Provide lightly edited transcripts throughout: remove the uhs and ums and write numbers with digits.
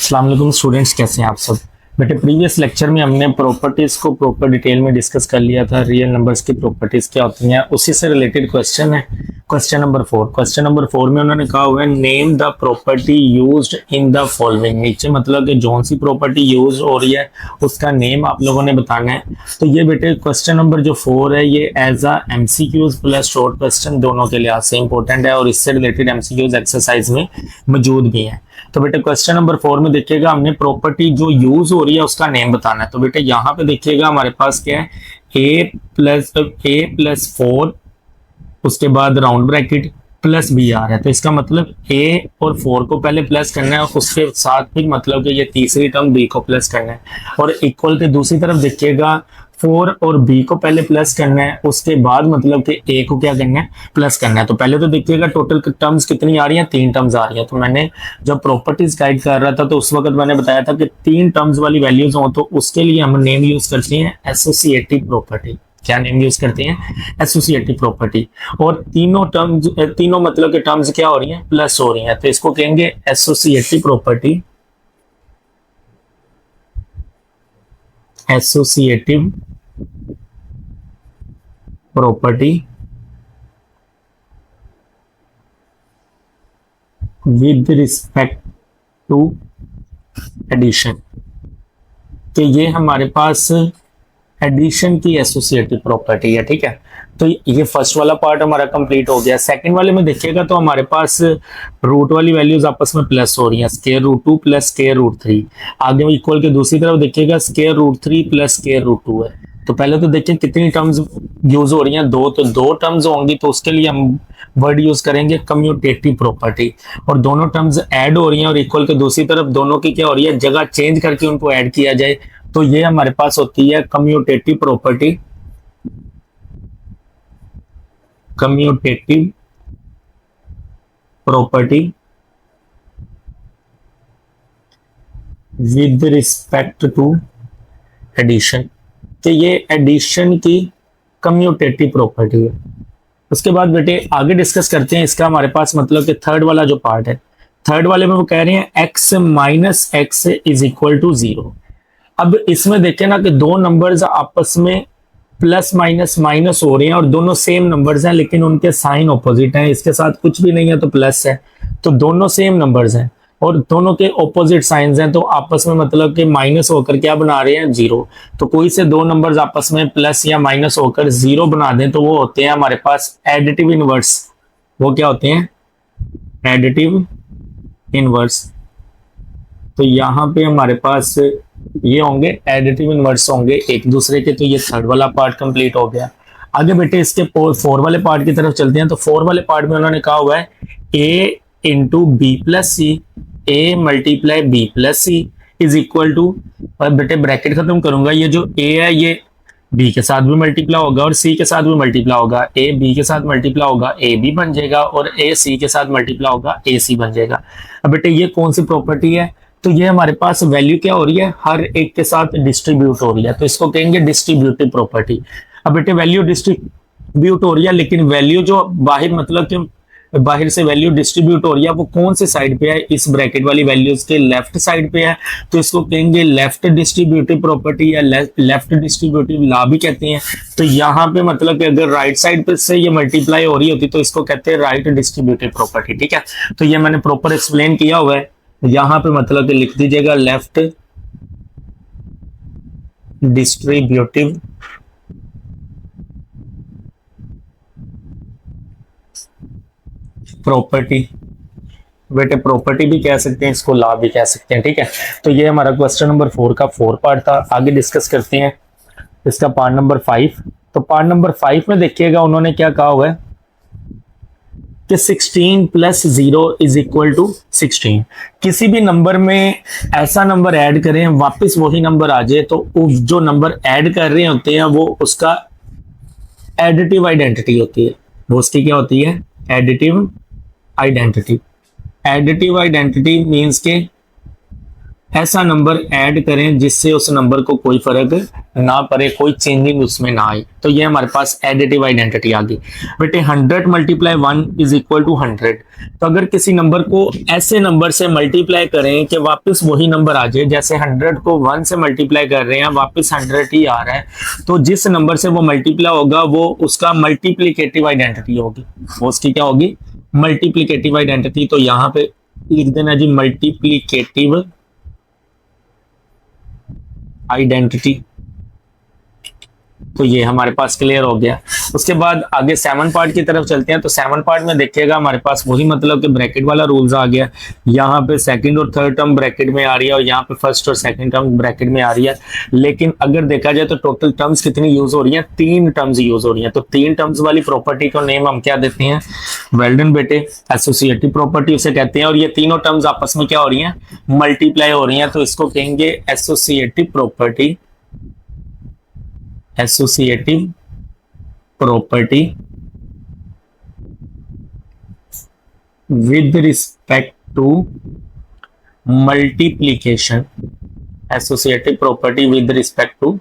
अस्सलाम वालेकुम स्टूडेंट्स, कैसे हैं आप सब। बेटे प्रीवियस लेक्चर में हमने प्रॉपर्टीज को प्रॉपर डिटेल में डिस्कस कर लिया था। रियल नंबर्स की प्रॉपर्टीज क्या होती हैं, उसी से रिलेटेड क्वेश्चन है क्वेश्चन नंबर 4। क्वेश्चन नंबर 4 में उन्होंने कहा हुआ है name the property used in the following. नीचे मतलब कि जौन सी प्रॉपर्टी यूज हो रही है उसका नेम आप लोगों ने बताना है। तो ये बेटे क्वेश्चन नंबर जो 4 है ये as a MCQs plus short question दोनों के लिहाज से इंपॉर्टेंट है और इससे रिलेटेड एमसीक्यूज एक्सरसाइज में मौजूद भी है। तो बेटे क्वेश्चन नंबर 4 में देखिएगा हमने प्रॉपर्टी जो यूज हो रही है उसका नेम बताना है। तो बेटे यहाँ पे देखिएगा हमारे पास क्या है, a+4 उसके बाद राउंड ब्रैकेट प्लस बी आ रहा है। तो इसका मतलब a और 4 को पहले प्लस करना है और उसके साथ फिर मतलब कि ये तीसरी टर्म b को प्लस करना है। और इक्वल के दूसरी तरफ देखिएगा 4 और b को पहले प्लस करना है, उसके बाद मतलब कि a को क्या करना है, प्लस करना है। तो पहले तो देखिएगा टोटल टर्म्स कितनी आ रही हैं, 3 टर्म्स आ रही हैं। तो मैंने जब प्रॉपर्टीज गाइड कर रहा था तो उस वक्त मैंने बताया था कि 3 टर्म्स वाली वैल्यूज हो तो उसके लिए हम नेम यूज करते हैं एसोसिएटिव प्रॉपर्टी। क्या नेम यूज करते हैं, एसोसिएटिव प्रॉपर्टी। और तीनों मतलब के टर्म्स क्या हो रही हैं, प्लस हो रही हैं, तो इसको कहेंगे associative property. Associative property with respect to addition. तो ये हमारे पास एडिशन की एसोसिएटिव प्रॉपर्टी है, ठीक है। तो ये फर्स्ट वाला पार्ट हमारा कंप्लीट हो गया। सेकंड वाले में देखिएगा तो हमारे पास रूट वाली वैल्यूज आपस में प्लस हो रही हैं, square root 2 plus square root 3। आगे इक्वल के दूसरी तरफ देखिएगा square root 3 plus square root 2 है। तो पहले तो देखिए कितनी टर्म्स यूज हो रही हैं, दो। तो 2 टर्म्स होंगी तो उसके लिए हम वर्ड यूज करेंगे कम्यूटेटिव प्रॉपर्टी। और दोनों टर्म्स ऐड हो रही हैं और इक्वल के दूसरी तरफ दोनों की क्या हो रही है, जगह चेंज करके उनको ऐड किया जाए तो ये हमारे पास होती है commutative property. Commutative property with respect to addition. तो ये एडिशन की कम्यूटेटिव प्रॉपर्टी है। उसके बाद बेटे आगे डिस्कस करते हैं इसका हमारे पास मतलब कि थर्ड वाला जो पार्ट है। थर्ड वाले में वो कह रहे हैं x minus X is equal to 0। अब इसमें देखें ना कि दो नंबर्स आपस में प्लस माइनस माइनस हो रहे हैं और दोनों सेम नंबर्स हैं लेकिन उनके साइन ऑपोजिट हैं। इसके साथ कुछ भी नहीं है तो प्लस है, तो दोनों सेम नंबर्स हैं और दोनों के ऑपोजिट साइंस हैं, तो आपस में मतलब कि माइनस होकर क्या बना रहे हैं, 0। तो कोई से दो नंबर्स आपस में प्लस या माइनस होकर 0 बना दें तो वो होते हैं हमारे पास एडिटिव इनवर्स। वो क्या होते हैं, एडिटिव इनवर्स। तो यहाँ पे हमारे पास ये होंगे एडिटिव इनवर्स होंगे एक दूसरे के। तो ये थर्ड वाला पार्ट कंप्लीट हो गया। आगे बेटे इसके 4 वाले पार्ट की तरफ चलते हैं। तो 4 वाले पार्ट में उन्होंने कहा हुआ है a into B plus C, A multiply B plus C is equal to, और बेटे ब्रैकेट खत्म करूंगा, ये जो a है ये b के साथ भी मल्टीप्लाई होगा और c के साथ भी मल्टीप्लाई होगा। a b के साथ मल्टीप्लाई होगा a b बन जाएगा और a c के साथ मल्टीप्लाई होगा a c बन जाएगा। अब बेटे ये कौन सी प्रॉपर्टी है, तो ये हमारे पास वैल्यू क्या हो रही है, हर एक के साथ डिस्ट्रीब्यूट हो रही है, तो इसको कहेंगे डिस्ट्रीब्यूटिव प्रॉपर्टी। अब बेटे वैल्यू डिस्ट्रीब्यूट हो रही है लेकिन वैल्यू जो बाहर मतलब कि बाहर से वैल्यू डिस्ट्रीब्यूट हो रही है वो कौन से साइड पे है, इस ब्रैकेट वाली वैल्यूज के लेफ्ट साइड पे है, तो इसको कहेंगे लेफ्ट डिस्ट्रीब्यूटिव प्रॉपर्टी या लेफ्ट डिस्ट्रीब्यूटिव लॉ भी कहते हैं। तो यहाँ पे मतलब कि अगर राइट साइड पे से ये मल्टीप्लाई हो रही होती तो इसको कहते हैं राइट डिस्ट्रीब्यूटिव प्रॉपर्टी, ठीक है। तो ये मैंने प्रॉपर एक्सप्लेन किया हुआ है, यहां पे मतलब कि लिख दीजिएगा लेफ्ट डिस्ट्रीब्यूटिव प्रॉपर्टी। बेटे प्रॉपर्टी भी कह सकते हैं, इसको लॉ भी कह सकते हैं, ठीक है। तो ये हमारा क्वेश्चन नंबर 4 का 4 पार्ट था। आगे डिस्कस करते हैं इसका पार्ट नंबर 5। तो पार्ट नंबर 5 में देखिएगा उन्होंने क्या कहा हुआ है कि 16 प्लस 0 इज इक्वल टू 16। किसी भी नंबर में ऐसा नंबर ऐड करें वापस वही नंबर आ जाए तो जो नंबर ऐड कर रहे होते हैं वो उसका एडिटिव आइडेंटिटी होती है। वो उसकी क्या होती है, additive identity. Additive identity means के ऐसा नंबर ऐड करें जिससे उस नंबर को कोई फर्क ना पड़े, कोई चेंजिंग उसमें ना आए, तो ये हमारे पास एडिटिव आइडेंटिटी आ गई। बेटे 100 मल्टीप्लाई 1 इज इक्वल टू 100। तो अगर किसी नंबर को ऐसे नंबर से मल्टीप्लाई करें कि वापस वही नंबर आ जाए, जैसे 100 को 1 से मल्टीप्लाई कर रहे हैं, वापस 100 ही आ रहा है, तो जिस नंबर से वो मल्टीप्लाई होगा वो उसका मल्टीप्लीकेटिव आइडेंटिटी होगी, वो उसकी क्या होगी, मल्टीप्लीकेटिव आइडेंटिटी। तो यहाँ पे लिख देना जी मल्टीप्लीकेटिव आइडेंटिटी। तो ये हमारे पास क्लियर हो गया। उसके बाद आगे 7 पार्ट की तरफ चलते हैं। तो 7 पार्ट में देखिएगा हमारे पास वही मतलब कि ब्रैकेट वाला रूल्स आ गया। यहाँ पे सेकंड और थर्ड टर्म ब्रैकेट में आ रही है और यहाँ पे फर्स्ट और सेकंड टर्म ब्रैकेट में आ रही है। लेकिन अगर देखा जाए तो टोटल टर्म्स कितनी यूज हो रही हैं, 3 टर्म्स यूज हो रही हैं। तो 3 टर्म्स वाली प्रॉपर्टी को नेम हम क्या देते हैं, वेल डन बेटे, एसोसिएटिव प्रॉपर्टी उसे कहते हैं। और ये तीनों टर्म्स आपस में क्या हो रही हैं, मल्टीप्लाई हो रही हैं, तो इसको कहेंगे associative property. Associative property with respect to multiplication. Associative property with respect to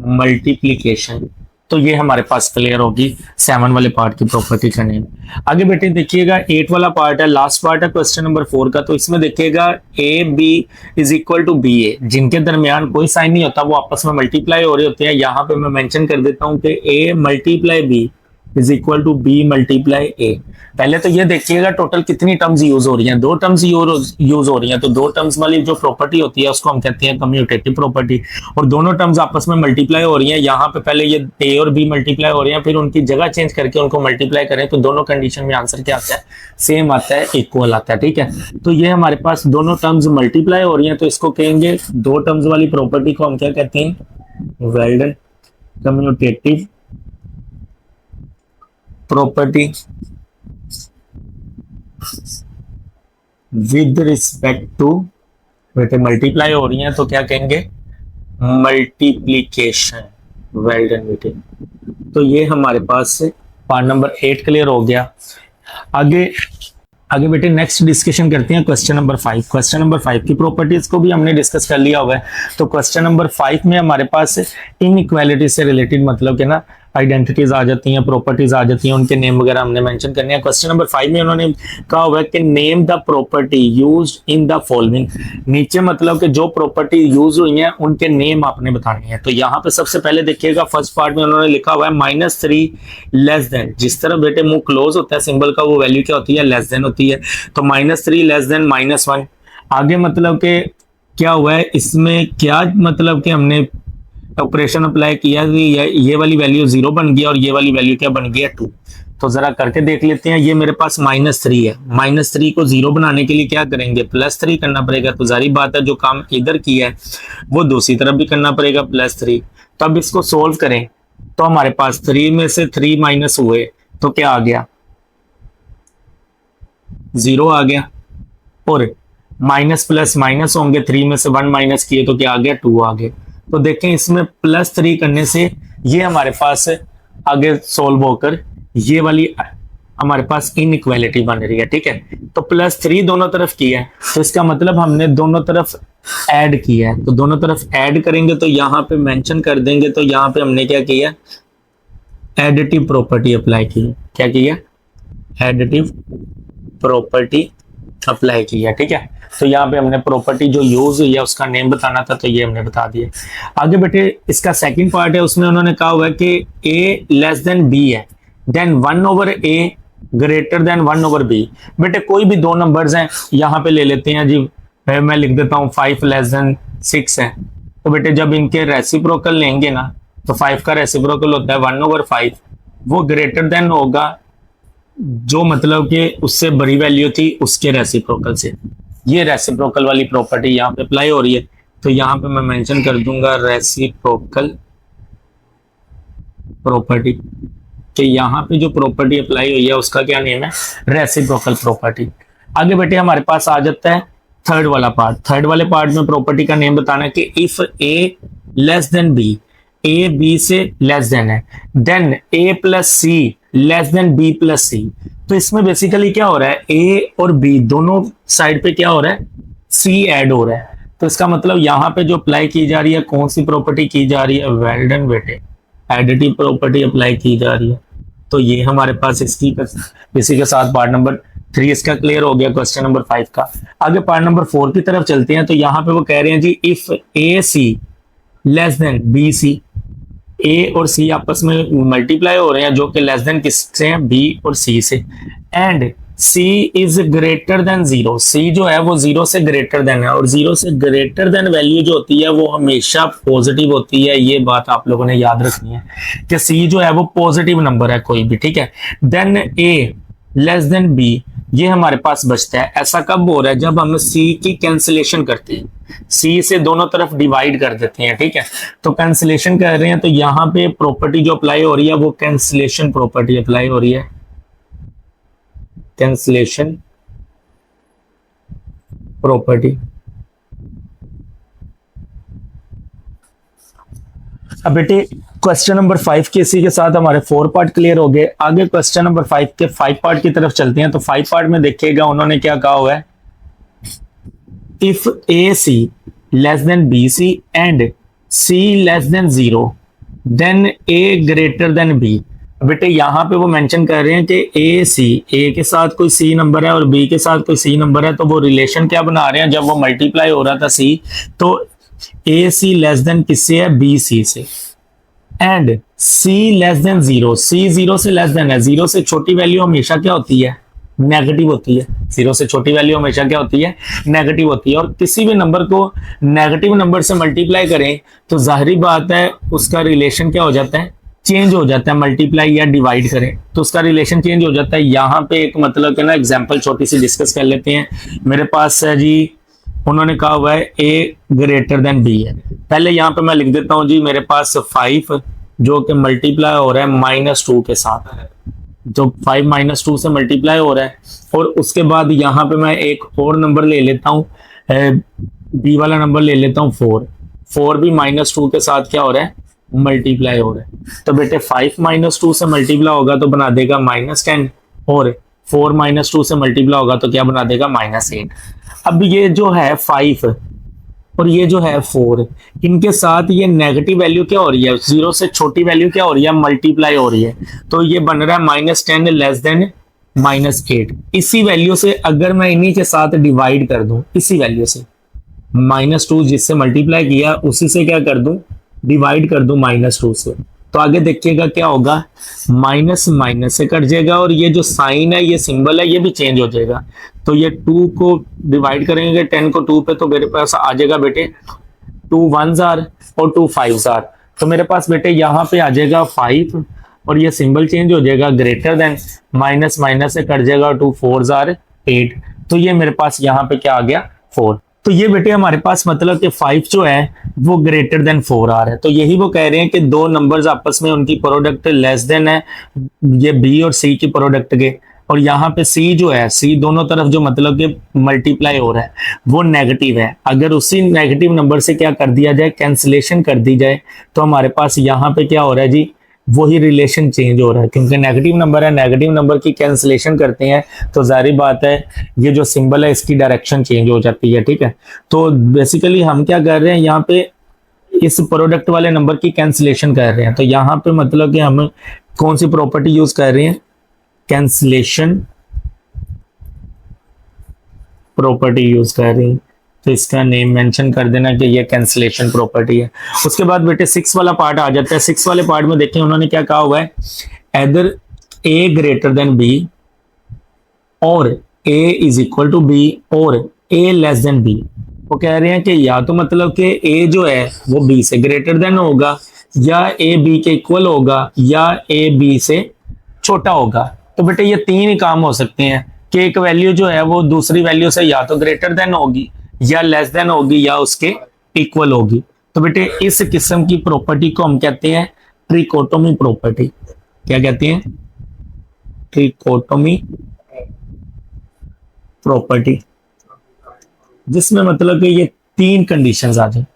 multiplication. तो ये हमारे पास क्लियर होगी 7 वाले पार्ट की प्रॉपर्टी का नेम। आगे बेटे देखिएगा 8 वाला पार्ट है, लास्ट पार्ट है क्वेश्चन नंबर 4 का। तो इसमें देखिएगा A B is equal to B A, जिनके दरमियान कोई साइन नहीं होता, वो आपस में मल्टीप्लाई हो रहे होते हैं। यहाँ पे मैं मेंशन कर देता हूँ कि A multiply B is equal to B multiply A. पहले तो ये देखिएगा टोटल कितनी टर्म्स यूज हो रही हैं, 2 टर्म्स यूज हो रही हैं। तो 2 टर्म्स वाली जो प्रॉपर्टी होती है उसको हम कहते हैं कम्यूटेटिव प्रॉपर्टी। और दोनों टर्म्स आपस में मल्टीप्लाई हो रही हैं। यहाँ पे पहले ये ए और बी मल्टीप्लाई हो रही हैं, फिर उनकी जगह चेंज करके उनको मल्टीप्लाई करें तो दोनों कंडीशन में आंसर क्या आता है, सेम आता है, इक्वल आता है। ठीक है, तो ये हमारे पास दोनों टर्म्स मल्टीप्लाई हो रही हैं, तो इसको कहेंगे 2 टर्म्स वाली प्रॉपर्टी को हम क्या कहते हैं, well done commutative property with respect to, बेटे मल्टीप्लाई हो रही हैं तो क्या कहेंगे, मल्टीप्लीकेशन। वेल डन बेटे। तो ये हमारे पास पार्ट नंबर 8 क्लियर हो गया। आगे बेटे नेक्स्ट डिस्कशन करते हैं क्वेश्चन नंबर 5। क्वेश्चन नंबर 5 की प्रॉपर्टीज को भी हमने डिस्कस कर लिया हुआ है। तो क्वेश्चन नंबर 5 में हमारे पास इनइक्वालिटी से रिलेटेड मतलब कि ना आइडेंटिटीज आ जाती हैं, प्रॉपर्टीज आ जाती हैं, उनके नेम वगैरह हमने मेंशन करने हैं। क्वेश्चन नंबर 5 में उन्होंने कहा हुआ है कि name the property used in the following. नीचे मतलब कि जो प्रॉपर्टी यूज हुई हैं उनके नेम आपने बताने हैं। तो यहाँ पे सबसे पहले देखिएगा फर्स्ट पार्ट में उन्होंने लिखा हुआ है -3 लेस देन। जिस तरह बेटे मुंह क्लोज होता है सिंबल का, वो वैल्यू क्या होती है, लेस देन होती है। तो -3 लेस देन -1। आगे मतलब के क्या हुआ है इसमें, क्या मतलब कि हमने ऑपरेशन अप्लाई किया, ये वाली वैल्यू 0 बन गया और ये वाली वैल्यू क्या बन गया, 2। तो जरा करके देख लेते हैं। ये मेरे पास -3 है, -3 को 0 बनाने के लिए क्या करेंगे, +3 करना पड़ेगा। तो जारी बात है जो काम इधर किया है वो दूसरी तरफ भी करना पड़ेगा, +3। तब इसको सोल्व करें तो हमारे पास 3 में से 3 माइनस हुए तो क्या आ गया, 0 आ गया। और माइनस प्लस माइनस होंगे, 3 में से 1 माइनस किए तो क्या आ गया, 2 आ गए। तो देखें इसमें +3 करने से ये हमारे पास आगे सोल्व होकर ये वाली हमारे पास इनइक्वालिटी बन रही है। ठीक है, तो +3 दोनों तरफ किया है, तो इसका मतलब हमने दोनों तरफ ऐड किया है। तो दोनों तरफ ऐड करेंगे तो यहाँ पे मेंशन कर देंगे। तो यहाँ पे हमने क्या किया, एडिटिव प्रॉपर्टी अप्लाई की। क्या किया, एडिटिव प्रॉपर्टी अप्लाई किया। ठीक है, तो यहाँ पे हमने प्रॉपर्टी जो यूज हुई है उसका नेम बताना था, तो ये हमने बता दिया। आगे बेटे इसका सेकंड पार्ट है, उसमें उन्होंने कहा हुआ है कि a लेस देन b है, then 1/a greater than 1/b। बेटे कोई भी 2 नंबर्स हैं, यहाँ पे ले लेते हैं जी, मैं लिख देता हूँ 5 लेस देन 6 है। तो बेटे जब इनके रेसिप्रोकल लेंगे ना, तो 5 का रेसिप्रोकल होता है 1/5, वो ग्रेटर देन होगा जो मतलब कि उससे बड़ी वैल्यू थी उसके रेसिप्रोकल से। ये रेसिप्रोकल वाली प्रॉपर्टी यहाँ पे अप्लाई हो रही है। तो यहाँ पे मैं मेंशन कर दूंगा रेसिप्रोकल प्रॉपर्टी, कि यहाँ पे जो प्रॉपर्टी अप्लाई हुई है उसका क्या नेम है, रेसिप्रोकल प्रॉपर्टी। आगे बेटे हमारे पास आ जाता है थर्ड वाला पार्ट। थर्ड वाले पार्ट में प्रॉपर्टी का नेम बताना है कि if A less than B, A B से लेस देन है, then A plus C less than B plus C. तो इसमें बेसिकली क्या हो रहा है, ए और बी दोनों साइड पे क्या हो रहा है, सी ऐड हो रहा है। तो इसका मतलब यहाँ पे जो अप्लाई की जा रही है कौन सी प्रॉपर्टी की जा रही है, वेल डन बेटे, एडिटिव प्रॉपर्टी अप्लाई की जा रही है। तो ये हमारे पास इसी के साथ पार्ट नंबर 3 इसका क्लियर हो गया, क्वेश्चन नंबर 5 का। आगे पार्ट नंबर 4 की तरफ चलते हैं। तो यहाँ पे वो कह रहे हैं जी if A C less than B C, A और सी आपस में मल्टीप्लाई हो रहे हैं जो कि लेस देन किससे हैं, बी और सी से, and C is greater than 0, C जो है वो 0 से ग्रेटर देन है, और 0 से ग्रेटर देन वैल्यू जो होती है वो हमेशा पॉजिटिव होती है। ये बात आप लोगों ने याद रखनी है कि सी जो है वो पॉजिटिव नंबर है कोई भी, ठीक है। देन ए लेस देन बी, ये हमारे पास बचता है। ऐसा कब हो रहा है, जब हम सी की कैंसिलेशन करते हैं, सी से दोनों तरफ डिवाइड कर देते हैं, ठीक है। तो कैंसिलेशन कर रहे हैं, तो यहाँ पे प्रॉपर्टी जो अप्लाई हो रही है वो कैंसिलेशन प्रॉपर्टी अप्लाई हो रही है, कैंसिलेशन प्रॉपर्टी। अब बेटे क्वेश्चन नंबर 5 के इसी के साथ हमारे 4 पार्ट क्लियर हो गए। आगे क्वेश्चन नंबर 5 के 5 पार्ट की तरफ चलते हैं। तो 5 पार्ट में देखिएगा उन्होंने क्या कहा हुआ है, if A C less than B C and C less than 0 then A greater than B. बेटे यहाँ पे वो मेंशन कर रहे हैं कि ए सी, ए के साथ कोई सी नंबर है और बी के साथ कोई सी नंबर है, तो वो रिलेशन क्या बना रहे हैं, जब वो मल्टीप्लाई हो रहा था सी, तो ए सी लेस देन किससे है, बी सी से, एंड सी लेस देन 0, सी 0 से लेस देन है, 0 से छोटी वैल्यू हमेशा क्या होती है, नेगेटिव होती है। 0 से छोटी वैल्यू हमेशा क्या होती है, नेगेटिव होती है। और किसी भी नंबर को नेगेटिव नंबर से मल्टीप्लाई करें तो जाहिर बात है उसका रिलेशन क्या हो जाता है, चेंज हो जाता है। मल्टीप्लाई या डिवाइड करें तो उसका रिलेशन चेंज हो जाता है। यहाँ पे एक मतलब है ना एग्जांपल छोटी सी डिस्कस कर लेते हैं। मेरे पास है जी, उन्होंने कहा हुआ है ए ग्रेटर देन बी है। पहले यहाँ पे मैं लिख देता हूँ जी, मेरे पास 5 जो कि मल्टीप्लाई हो रहा है -2 के साथ, जो 5 -2 से मल्टीप्लाई हो रहा है। और उसके बाद यहाँ पे मैं एक और नंबर ले लेता हूँ, बी वाला नंबर ले लेता हूँ 4 भी -2 के साथ क्या हो रहा है, मल्टीप्लाई हो रहा है। तो बेटे 5 -2 से मल्टीप्लाई होगा तो बना देगा -10, और 4 -2 से मल्टीप्लाई होगा तो क्या बना देगा, -8। अब ये जो है 5 और ये जो है 4, इनके साथ ये नेगेटिव वैल्यू क्या हो रही है, 0 से छोटी वैल्यू क्या हो रही है, मल्टीप्लाई हो रही है। तो ये बन रहा है -10 लेस देन -8। इसी वैल्यू से अगर मैं इन्हीं के साथ डिवाइड कर दूं, इसी वैल्यू से -2 जिससे मल्टीप्लाई किया उसी से क्या कर दूं, डिवाइड कर दूं -2 से, तो आगे देखिएगा क्या होगा, माइनस माइनस से कट जाएगा, और ये जो साइन है, ये सिंबल है, ये भी चेंज हो जाएगा। तो ये 2 को डिवाइड करेंगे 10 को 2 पे, तो मेरे पास आ जाएगा बेटे 2 1s आर और 2 5s आर। तो मेरे पास बेटे यहाँ पे आ जाएगा 5 और ये सिंबल चेंज हो जाएगा, ग्रेटर देन, माइनस माइनस से कट जाएगा, 2 4s आर 8। तो ये मेरे पास यहाँ पे क्या आ गया, 4। तो ये बेटे हमारे पास मतलब कि 5 जो है वो ग्रेटर देन 4 आ रहा है। तो यही वो कह रहे हैं कि दो नंबर्स आपस में उनकी प्रोडक्ट लेस देन है, ये बी और सी की प्रोडक्ट के, और यहाँ पे सी जो है, सी दोनों तरफ जो मतलब कि मल्टीप्लाई हो रहा है वो नेगेटिव है। अगर उसी नेगेटिव नंबर से क्या कर दिया जाए, कैंसिलेशन कर दी जाए, तो हमारे पास यहाँ पे क्या हो रहा है जी, वही रिलेशन चेंज हो रहा है, क्योंकि नेगेटिव नंबर है, नेगेटिव नंबर की कैंसिलेशन करते हैं तो जाहिर बात है ये जो सिंबल है इसकी डायरेक्शन चेंज हो जाती है, ठीक है। तो बेसिकली हम क्या कर रहे हैं, यहाँ पे इस प्रोडक्ट वाले नंबर की कैंसिलेशन कर रहे हैं। तो यहाँ पे मतलब कि हम कौन सी प्रॉपर्टी यूज कर रहे हैं, कैंसिलेशन प्रॉपर्टी यूज कर रहे हैं। तो इसका नेम मेंशन कर देना कि ये कैंसिलेशन प्रॉपर्टी है। उसके बाद बेटे 6 वाला पार्ट आ जाता है। 6 वाले पार्ट में देखिए उन्होंने क्या कहा हुआ है, एदर ए ग्रेटर देन बी और ए इज इक्वल टू बी और ए लेस देन बी। वो कह रहे हैं कि या तो मतलब कि ए जो है वो बी से ग्रेटर देन होगा, या ए बी के इक्वल होगा, या ए बी से छोटा होगा। तो बेटे ये 3 ही काम हो सकते हैं कि एक वैल्यू जो है वो दूसरी वैल्यू से या तो ग्रेटर देन होगी, या लेस देन होगी, या उसके इक्वल होगी। तो बेटे इस किस्म की प्रॉपर्टी को हम कहते हैं ट्रिकोटोमी प्रॉपर्टी। क्या कहते हैं, ट्रिकोटोमी प्रॉपर्टी, जिसमें मतलब कि ये 3 कंडीशंस आ जाए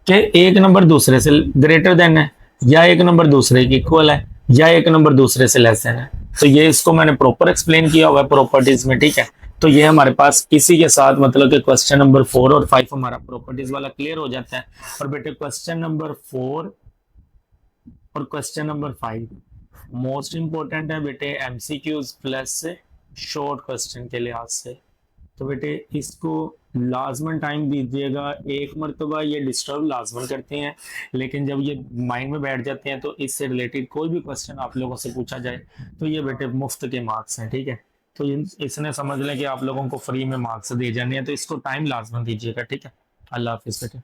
कि एक नंबर दूसरे से ग्रेटर देन है, या एक नंबर दूसरे के इक्वल है, या एक नंबर दूसरे से लेस देन है। तो ये इसको मैंने प्रॉपर एक्सप्लेन किया हुआ है प्रॉपर्टीज में, ठीक है। तो ये हमारे पास इसी के साथ मतलब कि क्वेश्चन नंबर 4 और 5 हमारा प्रॉपर्टीज वाला क्लियर हो जाता है। और बेटे क्वेश्चन नंबर 4 और क्वेश्चन नंबर 5 मोस्ट इंपॉर्टेंट है बेटे एमसीक्यूज प्लस शॉर्ट क्वेश्चन के लिहाज से। तो बेटे इसको लाजमन टाइम दीजिएगा, एक मरतबा ये डिस्टर्ब लाजमन करते हैं, लेकिन जब ये माइंड में बैठ जाते हैं तो इससे रिलेटेड कोई भी क्वेश्चन आप लोगों से पूछा जाए तो ये बेटे मुफ्त के मार्क्स हैं, ठीक है। तो इसने समझ लें कि आप लोगों को फ्री में मार्क्स दिए जाने हैं, तो इसको टाइम लाजमन दीजिएगा, ठीक है। अल्लाह हाफिज बेटे।